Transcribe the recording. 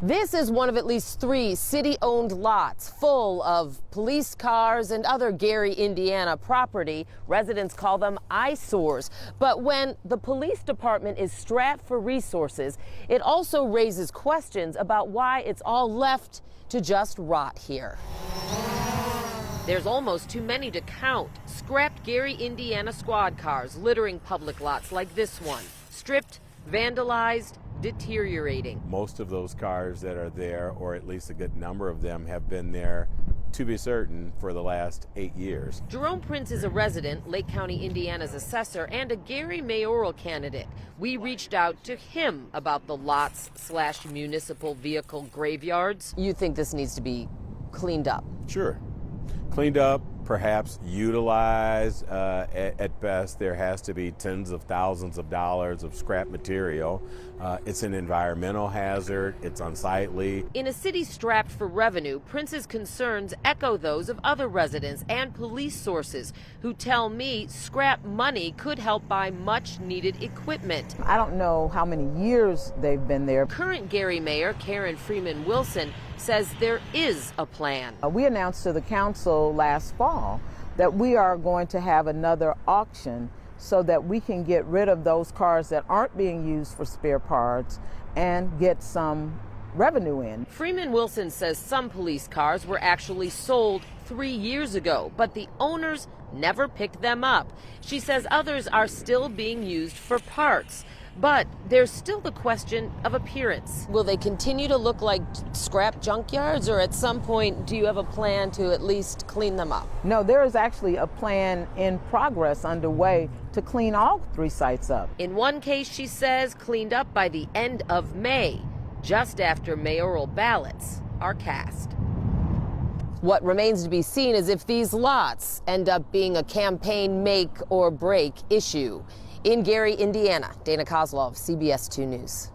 This is one of at least 3 city-owned lots full of police cars and other Gary, Indiana property. Residents call them eyesores. But when the police department is strapped for resources, it also raises questions about why it's all left to just rot here. There's almost too many to count. Scrapped Gary, Indiana squad cars littering public lots like this one. Stripped, vandalized, deteriorating. Most of those cars that are there, or at least a good number of them, have been there, to be certain, for the last 8 years. Jerome Prince is a resident, Lake County, Indiana's assessor, and a Gary mayoral candidate. We reached out to him about the lots/municipal vehicle graveyards. You think this needs to be cleaned up? Sure. Cleaned up, perhaps utilized. At best, there has to be tens of thousands of dollars of scrap material. It's an environmental hazard. It's unsightly. In a city strapped for revenue, Prince's concerns echo those of other residents and police sources who tell me scrap money could help buy much needed equipment. I don't know how many years they've been there. Current Gary Mayor Karen Freeman Wilson says there is a plan. We announced to the council last fall that we are going to have another auction so that we can get rid of those cars that aren't being used for spare parts and get some revenue in. Freeman Wilson says some police cars were actually sold 3 years ago, but the owners never picked them up. She says others are still being used for parts. But there's still the question of appearance. Will they continue to look like scrap junkyards, or at some point do you have a plan to at least clean them up? No, there is actually a plan in progress underway to clean all 3 sites up. In one case, she says, cleaned up by the end of May, just after mayoral ballots are cast. What remains to be seen is if these lots end up being a campaign make or break issue. In Gary, Indiana, Dana Kozlov, CBS 2 News.